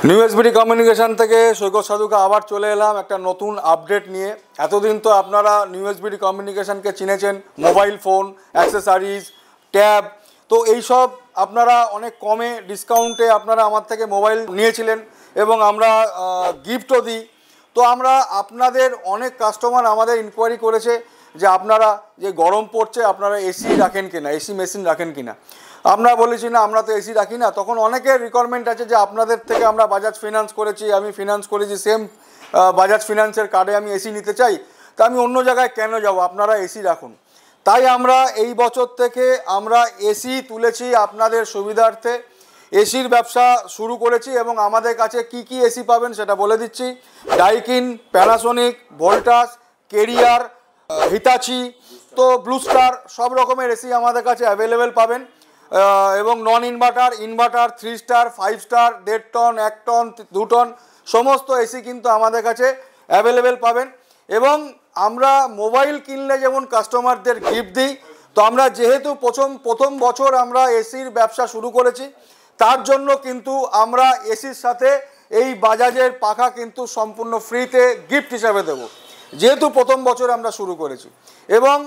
New SBD communication থেকে সৈকত সাধুকে আবার চলে এলাম একটা নতুন আপডেট নিয়ে। এতদিন তো আপনারা নিউ এসবিডি কমিউনিকেশনকে চিনেছেন মোবাইল ফোন, অ্যাক্সেসরিজ, ট্যাব, তো এইসব আপনারা অনেক কমে ডিসকাউন্টে আপনারা আমার থেকে মোবাইল নিয়েছিলেন এবং আমরা গিফটও দিই। তো আমরা আপনাদের অনেক কাস্টমার আমাদের ইনকোয়ারি করেছে যে আপনারা যে গরম পড়ছে আপনারা এসি রাখেন কিনা, এসি মেশিন রাখেন কিনা। আমরা বলেছি না, আমরা তো এসি রাখি না। তখন অনেকের রিকোয়ারমেন্ট আছে যে আপনাদের থেকে আমরা বাজাজ ফিনান্স করেছি, আমি ফিনান্স করেছি, সেম বাজাজ ফিনান্সের কার্ডে আমি এসি নিতে চাই, তা আমি অন্য জায়গায় কেন যাব, আপনারা এসি রাখুন। তাই আমরা এই বছর থেকে আমরা এসি তুলেছি আপনাদের সুবিধার্থে, এসির ব্যবসা শুরু করেছি এবং আমাদের কাছে কি কি এসি পাবেন সেটা বলে দিচ্ছি। ডাইকিন, প্যানাসোনিক, ভোল্টাস, কেরিয়ার, হিতাচি, তো ব্লু স্টার, সব রকমের এসি আমাদের কাছে অ্যাভেলেবেল পাবেন এবং non inverter, inverter, 3 star, 5 star, 1.5 ton, 1 ton, 2 ton সমস্ত এসি কিন্তু আমাদের কাছে অ্যাভেলেবেল পাবেন। এবং আমরা মোবাইল কিনলে যেমন কাস্টমারদের গিফট দিই, তো আমরা যেহেতু প্রথম বছর আমরা এসির ব্যবসা শুরু করেছি, তার জন্য কিন্তু আমরা এসির সাথে এই বাজাজের পাখা কিন্তু সম্পূর্ণ ফ্রিতে গিফট হিসাবে দেবো, যেহেতু প্রথম বছর আমরা শুরু করেছি। এবং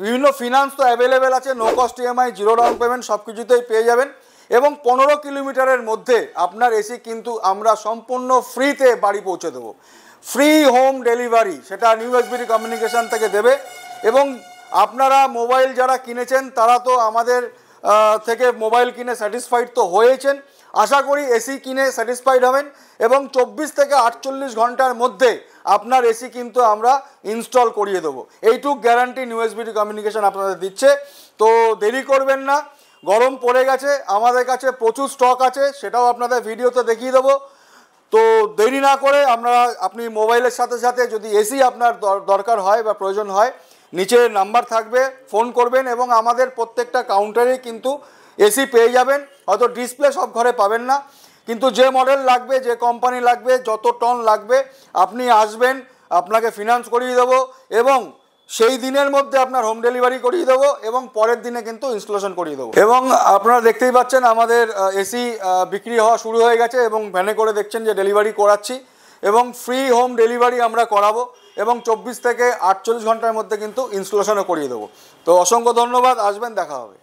বিভিন্ন ফিনান্স তো অ্যাভেলেবেল আছে, no cost EMI, zero down payment সব কিছুতেই পেয়ে যাবেন। এবং 15 কিলোমিটারের মধ্যে আপনার এসি কিন্তু আমরা সম্পূর্ণ ফ্রিতে বাড়ি পৌঁছে দেবো। ফ্রি হোম ডেলিভারি সেটা নিউ এসবিডি কমিউনিকেশন থেকে দেবে। এবং আপনারা মোবাইল যারা কিনেছেন তারা তো আমাদের থেকে মোবাইল কিনে স্যাটিসফাইড তো হয়েছেন, আশা করি এসি কিনে স্যাটিসফাইড হবেন এবং 24 থেকে 48 ঘন্টার মধ্যে আপনার এসি কিন্তু আমরা ইনস্টল করিয়ে দেবো। এইটুক গ্যারান্টি নিউ এসবিডি কমিউনিকেশন আপনাদের দিচ্ছে। তো দেরি করবেন না, গরম পড়ে গেছে, আমাদের কাছে প্রচুর স্টক আছে, সেটাও আপনাদের ভিডিওতে দেখিয়ে দেবো। তো দেরি না করে আপনি মোবাইলের সাথে সাথে যদি এসি আপনার দরকার হয় বা প্রয়োজন হয়, নিচে নাম্বার থাকবে, ফোন করবেন এবং আমাদের প্রত্যেকটা কাউন্টারেই কিন্তু এসি পেয়ে যাবেন। হয়তো ডিসপ্লে সব ঘরে পাবেন না, কিন্তু যে মডেল লাগবে, যে কোম্পানি লাগবে, যত টন লাগবে আপনি আসবেন, আপনাকে ফিনান্স করিয়ে দেবো এবং সেই দিনের মধ্যে আপনার হোম ডেলিভারি করিয়ে দেবো এবং পরের দিনে কিন্তু ইনস্টলেশন করিয়ে দেবো। এবং আপনারা দেখতেই পাচ্ছেন আমাদের এসি বিক্রি হওয়া শুরু হয়ে গেছে এবং ভ্যানে করে দেখছেন যে ডেলিভারি করাচ্ছি এবং ফ্রি হোম ডেলিভারি আমরা করাবো এবং 24 থেকে 48 ঘন্টার মধ্যে কিন্তু ইনস্টলেশনও করিয়ে দেবো। তো অসংখ্য ধন্যবাদ, আসবেন, দেখা হবে।